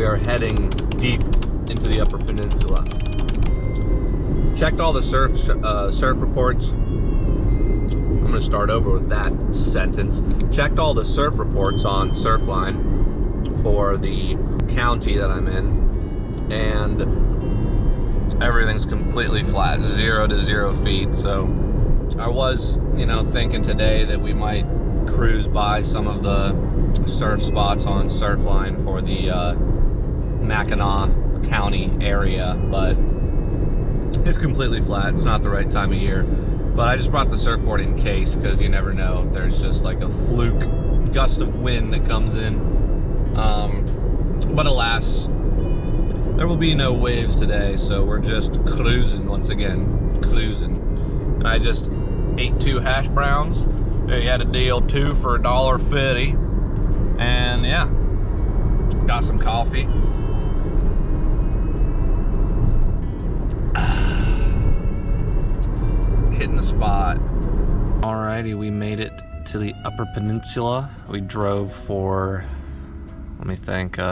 are heading deep into the Upper Peninsula. Checked all the surf reports. I'm gonna start over with that sentence. Checked all the surf reports on Surfline for the county that I'm in, and everything's completely flat, 0 to 0 feet. So I was, thinking today that we might cruise by some of the surf spots on Surfline for the Mackinac County area, but it's completely flat. It's not the right time of year. But I just brought the surfboard in case, because you never know if there's just like a fluke gust of wind that comes in. But alas, there will be no waves today, so we're just cruising once again. Cruising. And I just ate 2 hash browns. They had a deal, 2 for $1.50. And yeah, got some coffee. Hitting the spot. Alrighty, we made it to the Upper Peninsula. We drove for, let me think, 8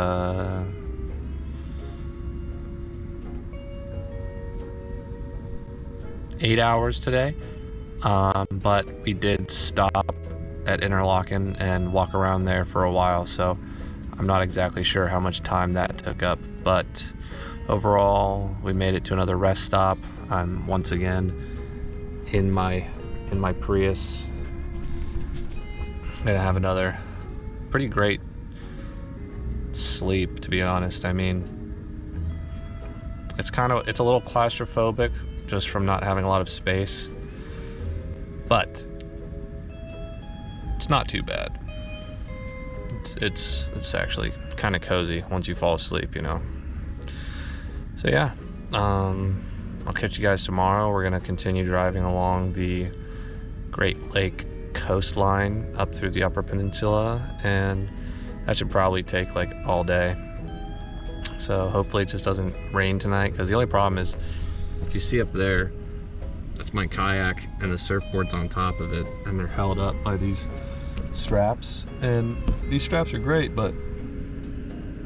hours today. But we did stop at Interlaken and walk around there for a while, so I'm not exactly sure how much time that took up, but overall we made it to another rest stop. I'm once again in my Prius. Gonna have another pretty great sleep, to be honest. I mean, it's a little claustrophobic just from not having a lot of space, but it's not too bad. It's actually kind of cozy once you fall asleep, So yeah, I'll catch you guys tomorrow. We're gonna continue driving along the Great Lake coastline up through the Upper Peninsula, and that should probably take like all day. So hopefully it just doesn't rain tonight, because the only problem is, if you see up there, that's my kayak and the surfboard's on top of it, and they're held up by these straps. And these straps are great, but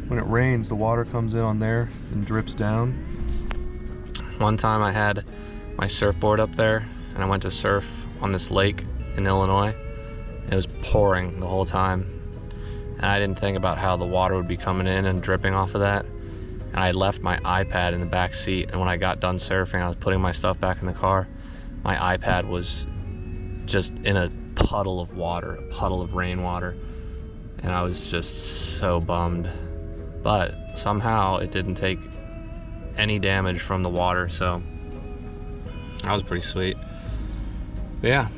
when it rains, the water comes in on there and drips down. One time I had my surfboard up there and I went to surf on this lake in Illinois. It was pouring the whole time, and I didn't think about how the water would be coming in and dripping off of that. And I left my iPad in the back seat, and when I got done surfing, I was putting my stuff back in the car. My iPad was just in a puddle of water, a puddle of rainwater, and I was just so bummed. But somehow it didn't take any damage from the water, so that was pretty sweet. But yeah,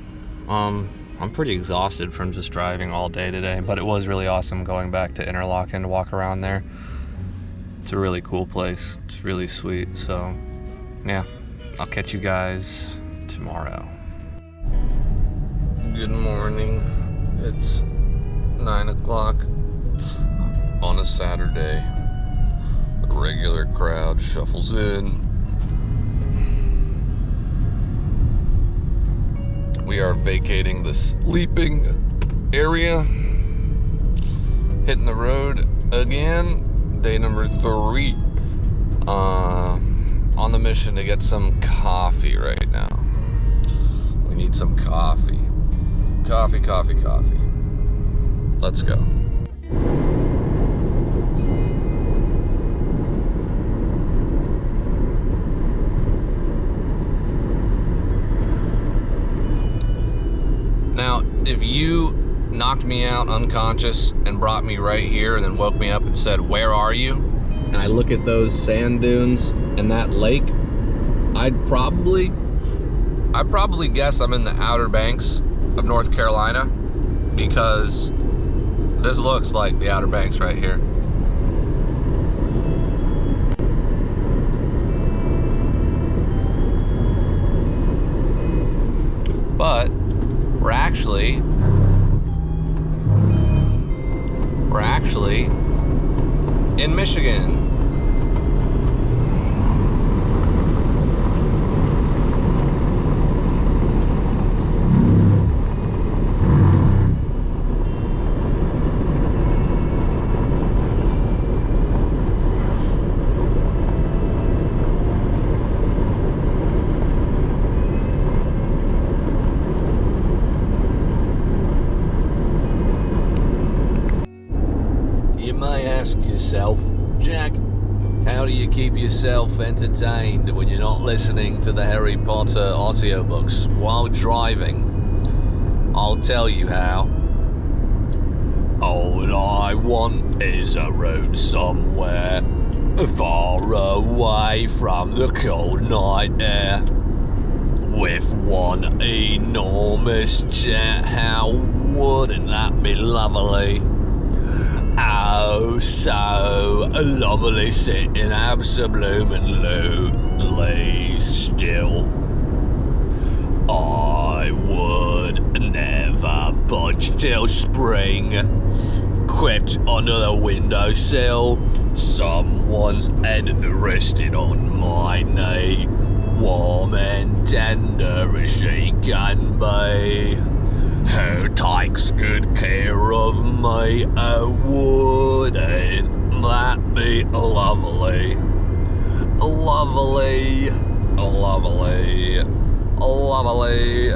I'm pretty exhausted from just driving all day today, but it was really awesome going back to Interlaken to walk around there. It's a really cool place. It's really sweet. So yeah, I'll catch you guys tomorrow. Good morning. It's 9 o'clock on a Saturday. The regular crowd shuffles in. We are vacating the sleeping area, hitting the road again. Day number 3, on the mission to get some coffee right now. We need some coffee. Coffee. Let's go. Now, if you knocked me out unconscious and brought me right here and then woke me up and said, "Where are you?" and I look at those sand dunes and that lake, I'd probably guess I'm in the Outer Banks of North Carolina, because this looks like the Outer Banks right here. But we're actually in Michigan. You may ask yourself, Jack, how do you keep yourself entertained when you're not listening to the Harry Potter audiobooks while driving? I'll tell you how. All I want is a road somewhere far away from the cold night air, with one enormous jet. How wouldn't that be lovely? Oh, so lovely, sitting absolutely still. I would never budge till spring crept under the windowsill, someone's head rested on my knee, warm and tender as she can be. Who takes good care of me? Oh, wouldn't that be lovely? Lovely, lovely, lovely.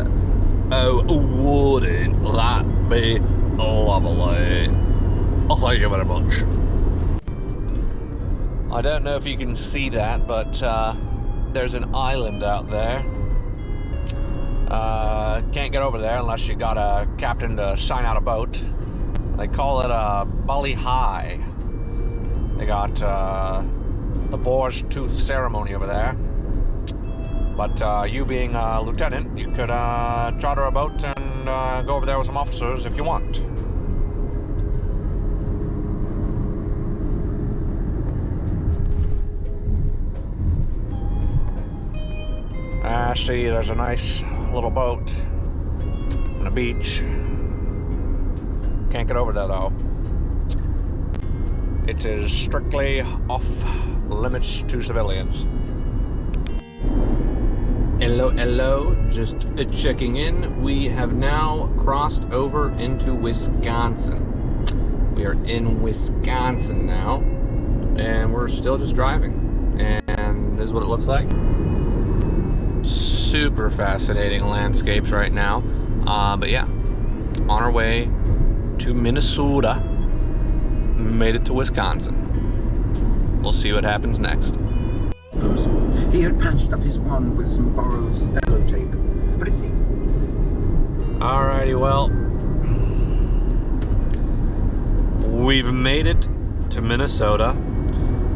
Oh, wouldn't that be lovely? Thank you very much. I don't know if you can see that, but there's an island out there. Can't get over there unless you got a captain to sign out a boat. They call it a Bali High. They got a boar's tooth ceremony over there. But you being a lieutenant, you could charter a boat and go over there with some officers if you want. See, there's a nice little boat and a beach. Can't get over there though. It is strictly off limits to civilians. Hello, just checking in. We have now crossed over into Wisconsin. We are in Wisconsin now, and we're still just driving. And this is what it looks like. Super fascinating landscapes right now. But yeah, on our way to Minnesota. Made it to Wisconsin. We'll see what happens next. He had patched up his wand with some borrowed cello tape, but it seemed... Alrighty, well, we've made it to Minnesota.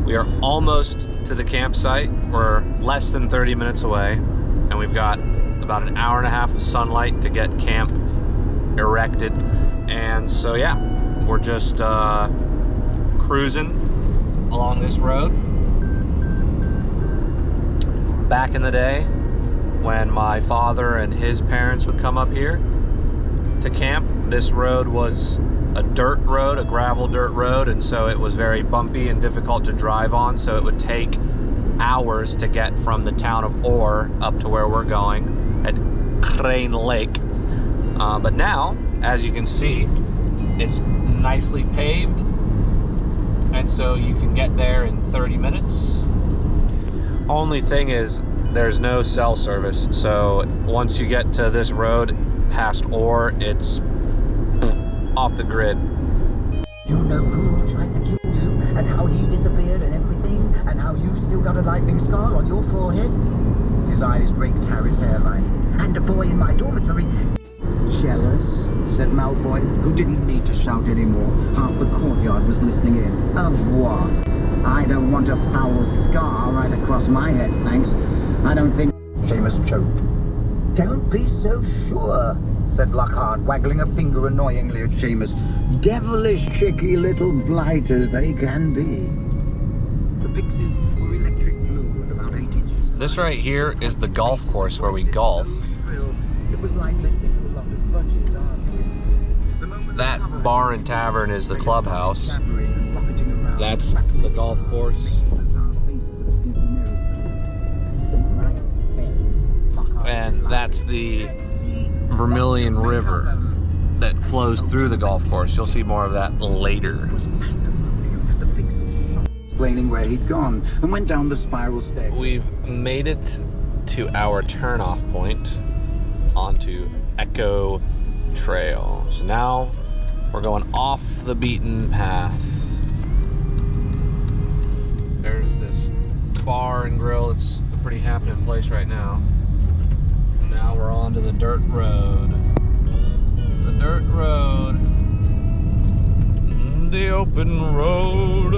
We are almost to the campsite. We're less than 30 minutes away, and we've got about an hour and a half of sunlight to get camp erected. And so yeah, we're just cruising along this road. Back in the day, when my father and his parents would come up here to camp, this road was a dirt road, a gravel dirt road, and so it was very bumpy and difficult to drive on, so it would take hours to get from the town of Orr up to where we're going at Crane Lake. But now, as you can see, it's nicely paved, and so you can get there in 30 minutes. Only thing is, there's no cell service, so once you get to this road past Orr, it's off the grid. You know who tried to kill you, and how he disappeared and everything, and how you've still got a lightning scar on your forehead? His eyes raked Harry's hairline, and a boy in my dormitory... Jealous, said Malfoy, who didn't need to shout anymore. Half the courtyard was listening in. Of what? I don't want a foul scar right across my head, thanks. I don't think... Seamus choked. Don't be so sure, said Lockhart, waggling a finger annoyingly at Seamus. Devilish tricky little blighters they can be. The pixies were electric blue and about 8 inches. This right here is the golf course where we golf. It was like listening to a lot of budgies arguing. That bar and tavern is the clubhouse. That's the golf course. And that's the Vermilion River that flows through the golf course. You'll see more of that later. Explaining where he'd gone and went down the spiral stair. We've made it to our turnoff point onto Echo Trail. So now we're going off the beaten path bar and grill. It's a pretty happening place right now. And now we're on to the dirt road. The dirt road. The open road.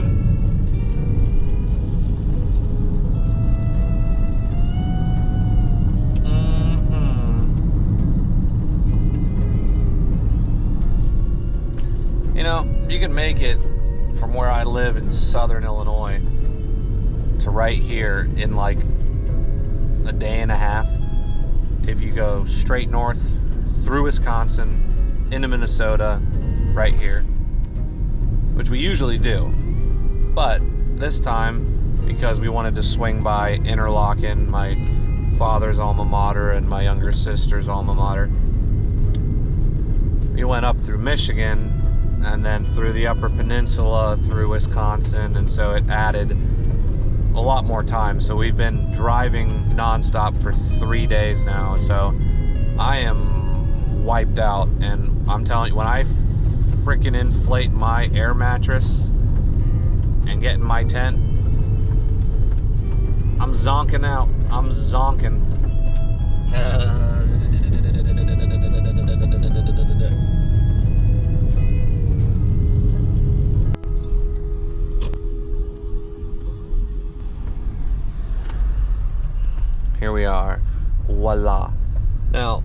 You know, you can make it from where I live in southern Illinois to right here in like a day and a half if you go straight north through Wisconsin into Minnesota right here, which we usually do. But this time, because we wanted to swing by Interlochen, my father's alma mater and my younger sister's alma mater, we went up through Michigan and then through the Upper Peninsula, through Wisconsin, and so it added a lot more time. So we've been driving nonstop for 3 days now, so I am wiped out. And I'm telling you, when I freaking inflate my air mattress and get in my tent, I'm zonking out. I'm zonking. Here we are. Voila. Now,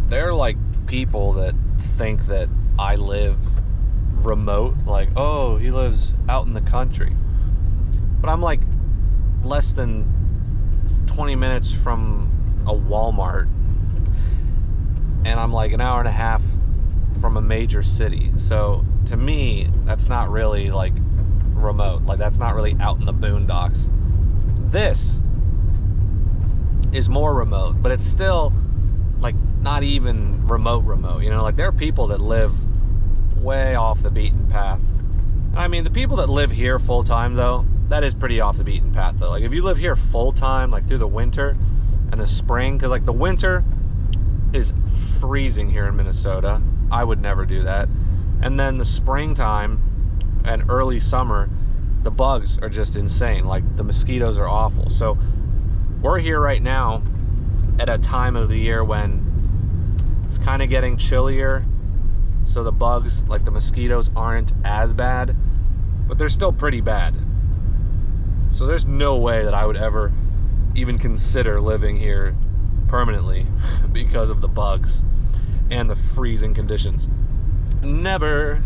there are like people that think that I live remote, like, oh, he lives out in the country. But I'm like less than 20 minutes from a Walmart, and I'm like an hour and a half from a major city. So to me, that's not really like remote. Like, that's not really out in the boondocks. This is more remote, but it's still like not even remote, you know. Like, there are people that live way off the beaten path. And I mean, the people that live here full time, though, that is pretty off the beaten path, though. Like, if you live here full time, like through the winter and the spring, because like the winter is freezing here in Minnesota, I would never do that. And then the springtime and early summer, the bugs are just insane. Like, the mosquitoes are awful. So we're here right now at a time of the year when it's kind of getting chillier, so the bugs, like the mosquitoes, aren't as bad, but they're still pretty bad. So there's no way that I would ever even consider living here permanently because of the bugs and the freezing conditions. Never.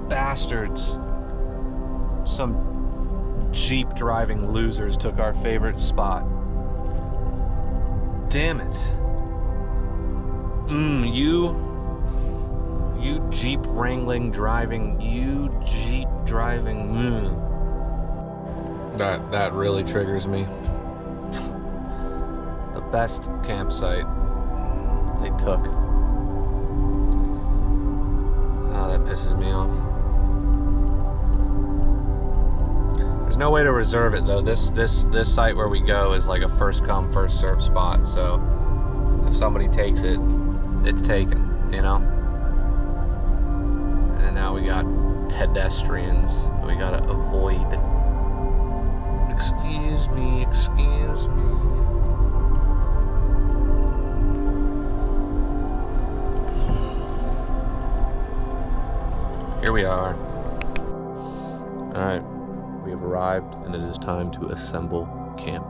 Bastards. Some Jeep driving losers took our favorite spot. Damn it. You Jeep wrangling driving, you Jeep driving. That really triggers me. The best campsite they took. Oh, that pisses me off. There's no way to reserve it, though. This site where we go is like a first come, first served spot. So if somebody takes it, it's taken, you know? And now we got pedestrians that we gotta avoid. Excuse me, excuse me. Here we are. Alright. We have arrived, and it is time to assemble camp.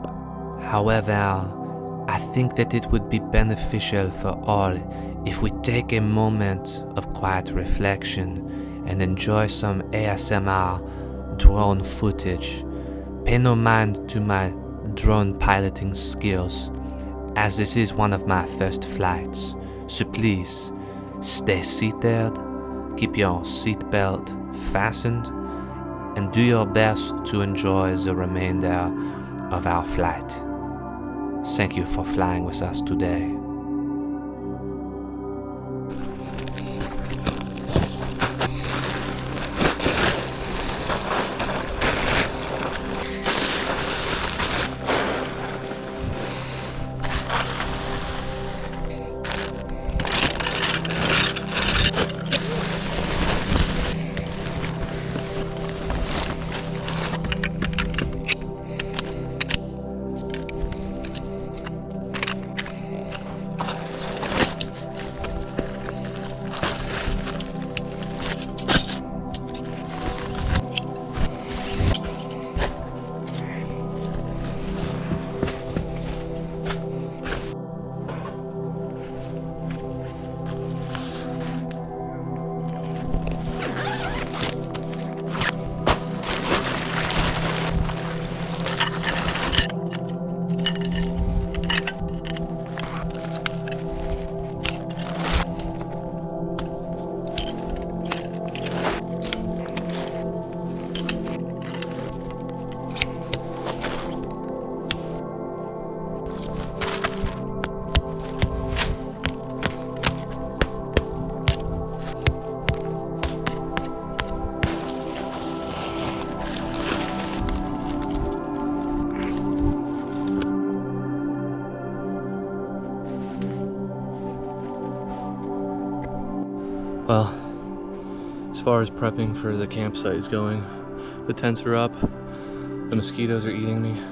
However, I think that it would be beneficial for all if we take a moment of quiet reflection and enjoy some ASMR drone footage. Pay no mind to my drone piloting skills, as this is one of my first flights. So please, stay seated, keep your seatbelt fastened, and do your best to enjoy the remainder of our flight. Thank you for flying with us today. Well, as far as prepping for the campsite is going, the tents are up, the mosquitoes are eating me.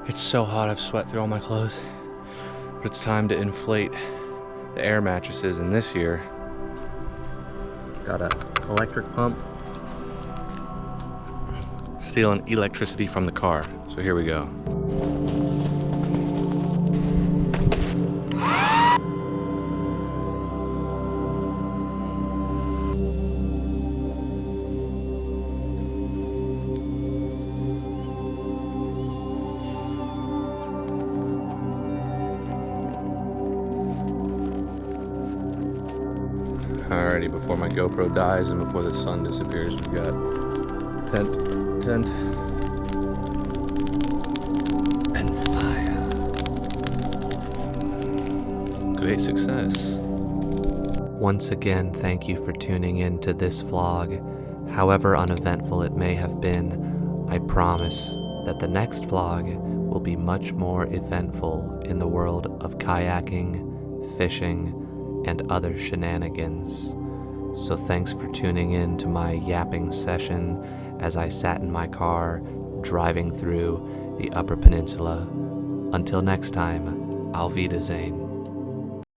It's so hot I've sweat through all my clothes. But it's time to inflate the air mattresses, and this year, got an electric pump, stealing electricity from the car. So here we go. Alrighty, before my GoPro dies and before the sun disappears, we've got tent, and fire. Great success. Once again, thank you for tuning in to this vlog. However uneventful it may have been, I promise that the next vlog will be much more eventful in the world of kayaking, fishing, and other shenanigans. So thanks for tuning in to my yapping session as I sat in my car driving through the Upper Peninsula. Until next time, Auf Wiedersehen.